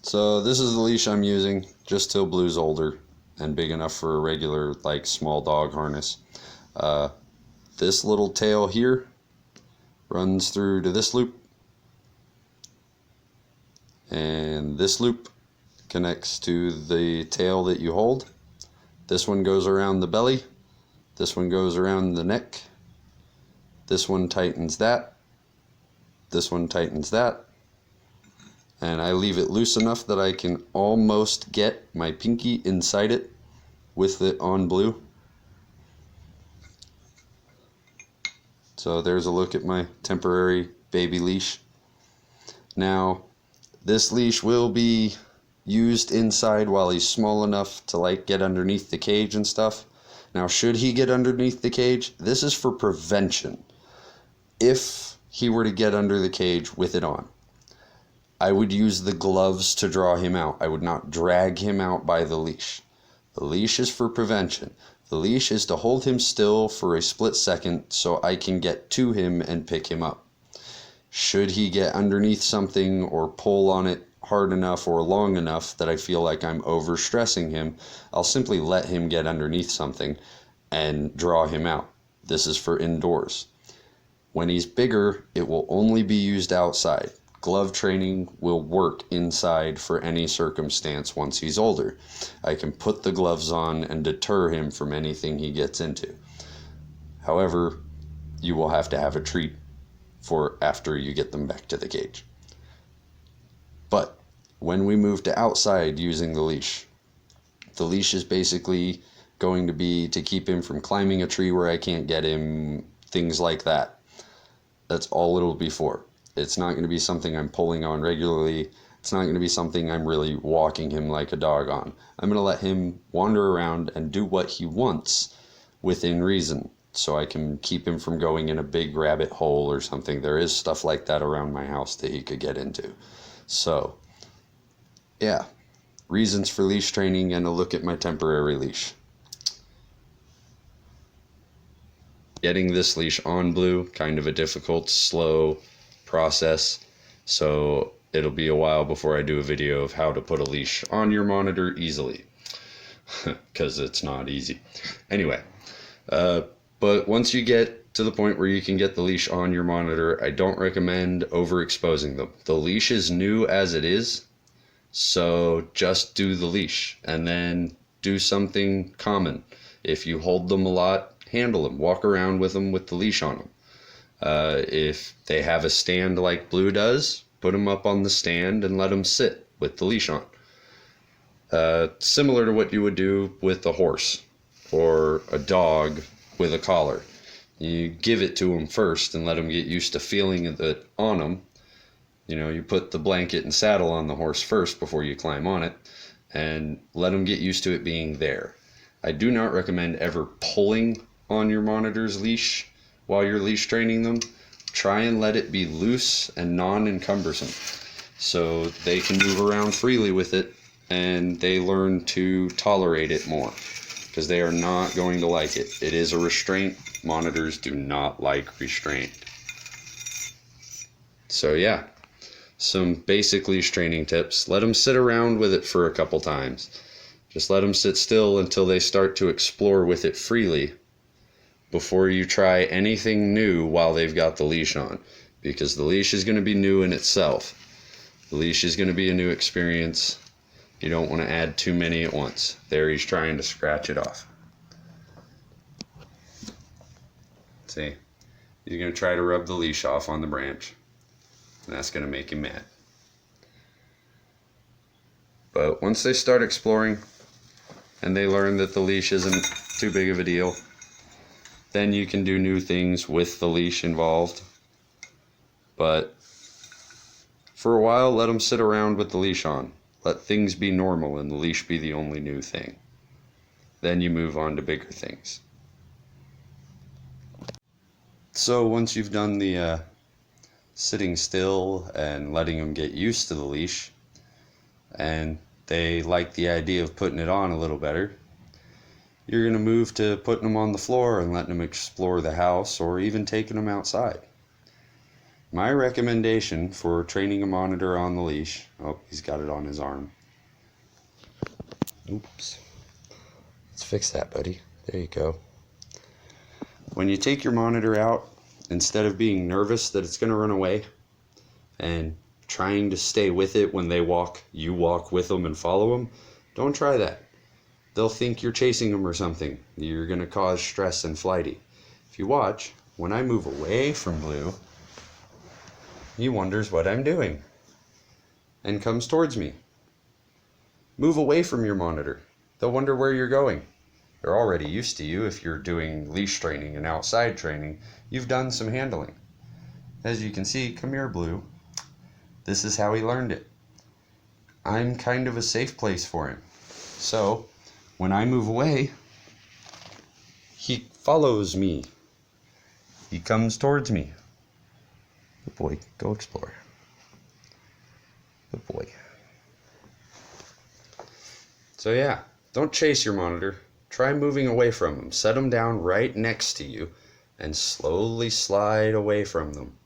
So this is the leash I'm using just till Blue's older and big enough for a regular, like, small dog harness. This little tail here runs through to this loop, and this loop connects to the tail that you hold. This one goes around the belly, this one goes around the neck, this one tightens that, this one tightens that, and I leave it loose enough that I can almost get my pinky inside it with it on Blue. So there's a look at my temporary baby leash. Now, this leash will be used inside while he's small enough to, like, get underneath the cage and stuff. Now, should he get underneath the cage, this is for prevention. If he were to get under the cage with it on, I would use the gloves to draw him out. I would not drag him out by the leash. The leash is for prevention. The leash is to hold him still for a split second so I can get to him and pick him up. Should he get underneath something or pull on it hard enough or long enough that I feel like I'm overstressing him, I'll simply let him get underneath something and draw him out. This is for indoors. When he's bigger, it will only be used outside. Glove training will work inside for any circumstance once he's older. I can put the gloves on and deter him from anything he gets into. However, you will have to have a treat for after you get them back to the cage. But when we move to outside using the leash is basically going to be to keep him from climbing a tree where I can't get him, things like that. That's all it'll be for. It's not going to be something I'm pulling on regularly. It's not going to be something I'm really walking him like a dog on. I'm going to let him wander around and do what he wants within reason, so I can keep him from going in a big rabbit hole or something. There is stuff like that around my house that he could get into. So, yeah, reasons for leash training and a look at my temporary leash. Getting this leash on Blue, kind of a difficult, slow process, so it'll be a while before I do a video of how to put a leash on your monitor easily, because it's not easy. Anyway, but once you get to the point where you can get the leash on your monitor, I don't recommend overexposing them. The leash is new as it is, so just do the leash and then do something common. If you hold them a lot, handle them, walk around with them with the leash on them. If they have a stand like Blue does, put them up on the stand and let them sit with the leash on. Similar to what you would do with a horse or a dog with a collar. You give it to them first and let them get used to feeling it on them. You know, you put the blanket and saddle on the horse first before you climb on it, and let them get used to it being there. I do not recommend ever pulling on your monitor's leash while you're leash training them. Try and let it be loose and non-encumbersome so they can move around freely with it and they learn to tolerate it more, because they are not going to like it. It is a restraint. Monitors do not like restraint. So yeah, some basic leash training tips. Let them sit around with it for a couple times. Just let them sit still until they start to explore with it freely before you try anything new while they've got the leash on, because the leash is going to be new in itself. The leash is going to be a new experience. You don't want to add too many at once. There, he's trying to scratch it off. See, he's going to try to rub the leash off on the branch, and that's going to make him mad. But once they start exploring and they learn that the leash isn't too big of a deal, then you can do new things with the leash involved. But for a while, let them sit around with the leash on. Let things be normal and the leash be the only new thing. Then you move on to bigger things. So once you've done the sitting still and letting them get used to the leash, and they like the idea of putting it on a little better, you're going to move to putting them on the floor and letting them explore the house, or even taking them outside. my recommendation for training a monitor on the leash, oh, he's got it on his arm. Oops. Let's fix that, buddy. There you go. When you take your monitor out, instead of being nervous that it's going to run away and trying to stay with it when they walk, you walk with them and follow them, don't try that. They'll think you're chasing them or something. You're going to cause stress and flighty. If you watch, when I move away from Blue, he wonders what I'm doing and comes towards me. Move away from your monitor. They'll wonder where you're going. They're already used to you if you're doing leash training and outside training. You've done some handling. As you can see, come here, Blue. This is how he learned it. I'm kind of a safe place for him. So, when I move away, he follows me. He comes towards me. Good boy, go explore. Good boy. So yeah, don't chase your monitor. Try moving away from them. Set them down right next to you and slowly slide away from them.